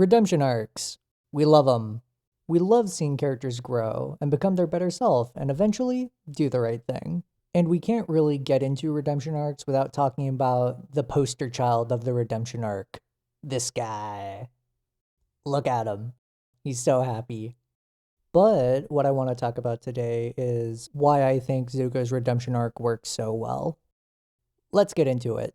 Redemption arcs. We love them. We love seeing characters grow and become their better self and eventually do the right thing. And we can't really get into redemption arcs without talking about the poster child of the redemption arc. This guy. Look at him. He's so happy. But what I want to talk about today is why I think Zuko's redemption arc works so well. Let's get into it.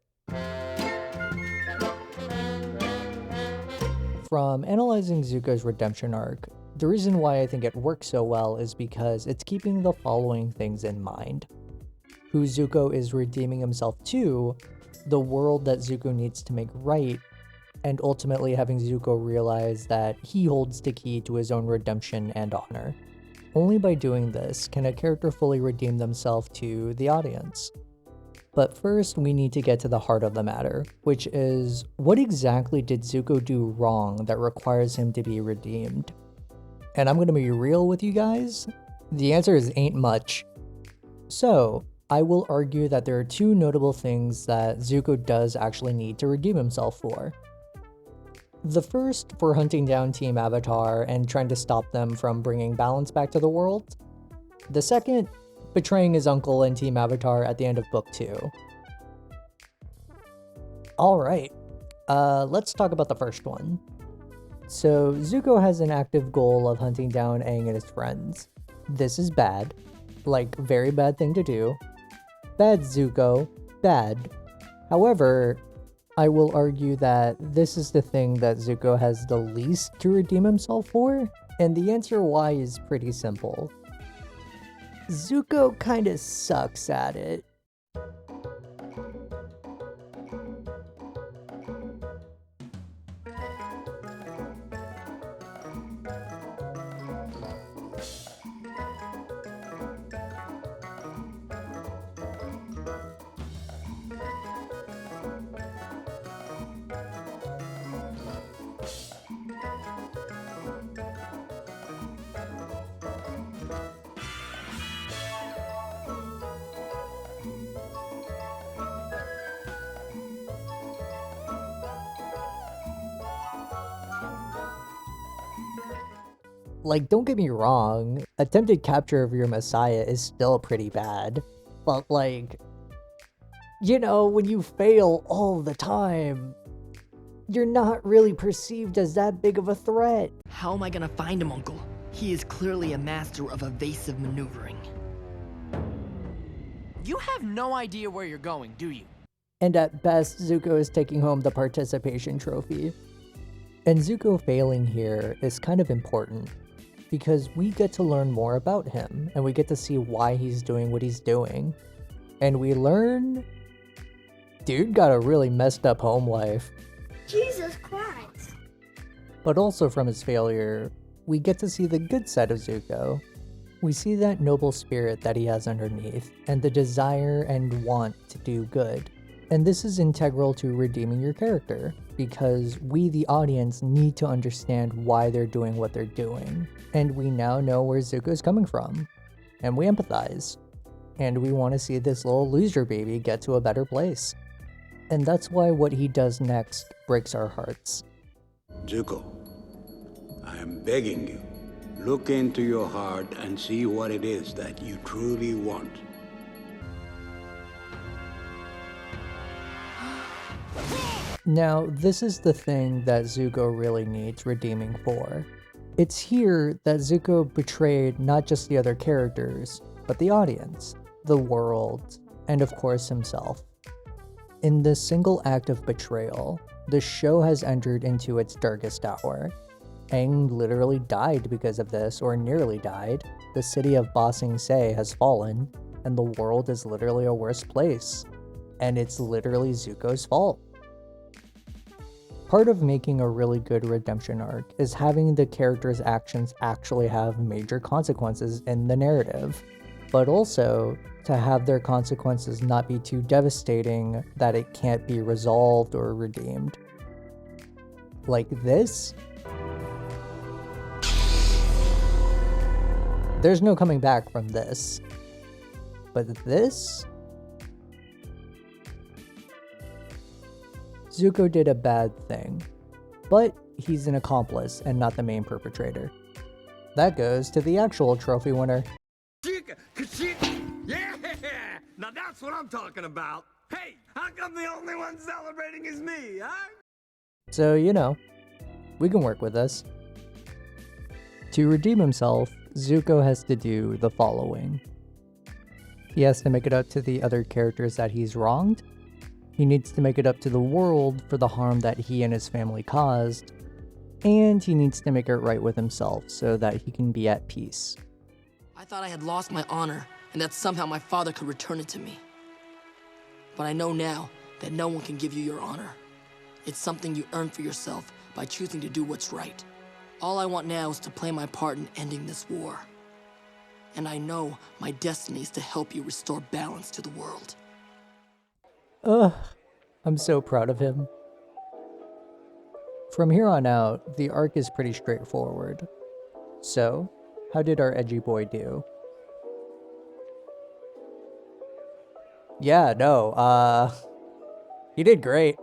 From analyzing Zuko's redemption arc, the reason why I think it works so well is because it's keeping the following things in mind. Who Zuko is redeeming himself to, the world that Zuko needs to make right, and ultimately having Zuko realize that he holds the key to his own redemption and honor. Only by doing this can a character fully redeem themselves to the audience. But first, we need to get to the heart of the matter, which is, what exactly did Zuko do wrong that requires him to be redeemed? And I'm gonna be real with you guys, the answer is ain't much. So, I will argue that there are two notable things that Zuko does actually need to redeem himself for. The first, for hunting down Team Avatar and trying to stop them from bringing balance back to the world. The second, betraying his uncle and Team Avatar at the end of Book 2. Alright, let's talk about the first one. So, Zuko has an active goal of hunting down Aang and his friends. This is bad. Like, very bad thing to do. Bad, Zuko. Bad. However, I will argue that this is the thing that Zuko has the least to redeem himself for, and the answer why is pretty simple. Zuko kinda sucks at it. Like, don't get me wrong, attempted capture of your Messiah is still pretty bad. But like, you know, when you fail all the time, you're not really perceived as that big of a threat. How am I gonna find him, Uncle? He is clearly a master of evasive maneuvering. You have no idea where you're going, do you? And at best, Zuko is taking home the participation trophy. And Zuko failing here is kind of important, because we get to learn more about him, and we get to see why he's doing what he's doing. And we learn, dude got a really messed up home life. Jesus Christ. But also from his failure, we get to see the good side of Zuko. We see that noble spirit that he has underneath, and the desire and want to do good. And this is integral to redeeming your character, because we, the audience, need to understand why they're doing what they're doing. And we now know where Zuko's coming from. And we empathize. And we want to see this little loser baby get to a better place. And that's why what he does next breaks our hearts. Zuko, I am begging you, look into your heart and see what it is that you truly want. Now, this is the thing that Zuko really needs redeeming for. It's here that Zuko betrayed not just the other characters, but the audience, the world, and of course himself. In this single act of betrayal, the show has entered into its darkest hour. Aang literally died because of this, or nearly died. The city of Ba Sing Se has fallen, and the world is literally a worse place. And it's literally Zuko's fault. Part of making a really good redemption arc is having the character's actions actually have major consequences in the narrative, but also to have their consequences not be too devastating that it can't be resolved or redeemed. Like this? There's no coming back from this. But this? Zuko did a bad thing, but he's an accomplice and not the main perpetrator. That goes to the actual trophy winner. Yeah! Now that's what I'm talking about. Hey, how come the only one celebrating is me, huh? So, you know, we can work with this. To redeem himself, Zuko has to do the following. He has to make it up to the other characters that he's wronged. He needs to make it up to the world for the harm that he and his family caused. And he needs to make it right with himself so that he can be at peace. I thought I had lost my honor and that somehow my father could return it to me. But I know now that no one can give you your honor. It's something you earn for yourself by choosing to do what's right. All I want now is to play my part in ending this war. And I know my destiny is to help you restore balance to the world. Ugh, I'm so proud of him. From here on out, the arc is pretty straightforward. So, how did our edgy boy do? Yeah, no, he did great.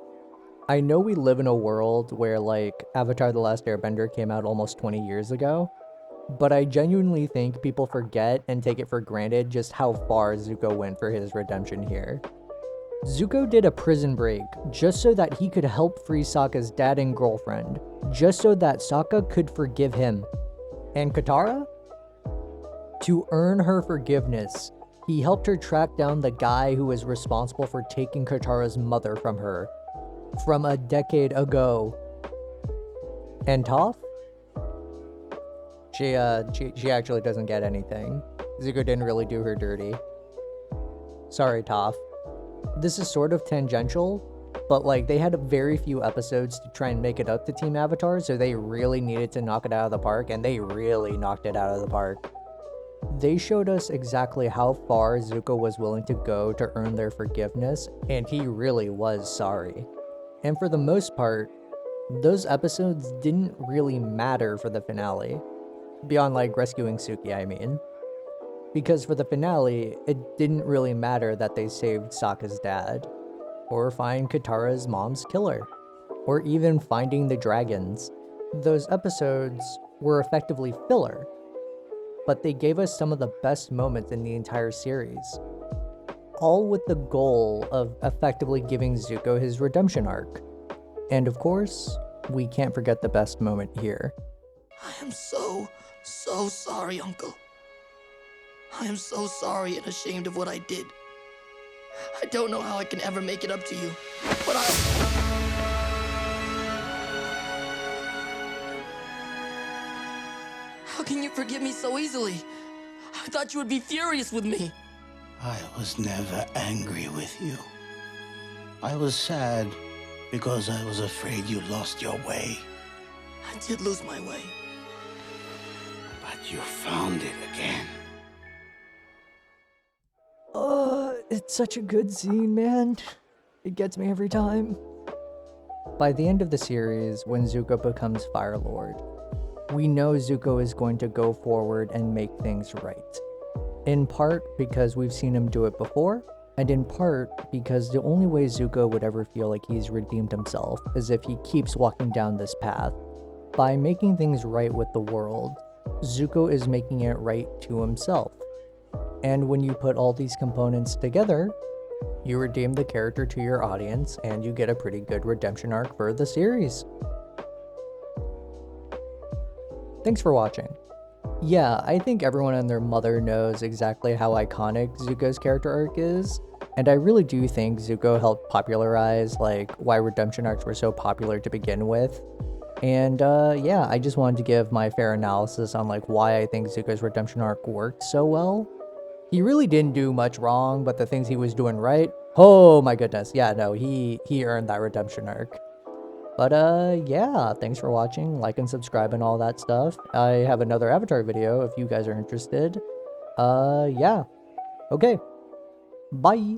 I know we live in a world where, like, Avatar: The Last Airbender came out almost 20 years ago, but I genuinely think people forget and take it for granted just how far Zuko went for his redemption here. Zuko did a prison break just so that he could help free Sokka's dad and girlfriend, just so that Sokka could forgive him. And Katara? To earn her forgiveness, he helped her track down the guy who was responsible for taking Katara's mother from her, from a decade ago. And Toph? She actually doesn't get anything. Zuko didn't really do her dirty. Sorry, Toph. This is sort of tangential, but like they had very few episodes to try and make it up to Team Avatar, so they really needed to knock it out of the park, and they really knocked it out of the park. They showed us exactly how far Zuko was willing to go to earn their forgiveness, and he really was sorry. And for the most part, those episodes didn't really matter for the finale. Beyond like rescuing Suki, I mean. Because for the finale, it didn't really matter that they saved Sokka's dad, or find Katara's mom's killer, or even finding the dragons. Those episodes were effectively filler, but they gave us some of the best moments in the entire series. All with the goal of effectively giving Zuko his redemption arc. And of course, we can't forget the best moment here. I am so sorry, Uncle. I am so sorry and ashamed of what I did. I don't know how I can ever make it up to you, but How can you forgive me so easily? I thought you would be furious with me. I was never angry with you. I was sad because I was afraid you lost your way. I did lose my way. But you found it again. It's such a good scene, man. It gets me every time. By the end of the series, when Zuko becomes Fire Lord, we know Zuko is going to go forward and make things right. In part because we've seen him do it before, and in part because the only way Zuko would ever feel like he's redeemed himself is if he keeps walking down this path. By making things right with the world, Zuko is making it right to himself. And when you put all these components together, you redeem the character to your audience and you get a pretty good redemption arc for the series. Thanks for watching. Yeah, I think everyone and their mother knows exactly how iconic Zuko's character arc is, and I really do think Zuko helped popularize like why redemption arcs were so popular to begin with. And yeah, I just wanted to give my fair analysis on like why I think Zuko's redemption arc worked so well. He really didn't do much wrong, but the things he was doing right, oh my goodness, yeah, no, he earned that redemption arc. But yeah, thanks for watching, like and subscribe and all that stuff. I have another Avatar video if you guys are interested. Yeah, okay, bye.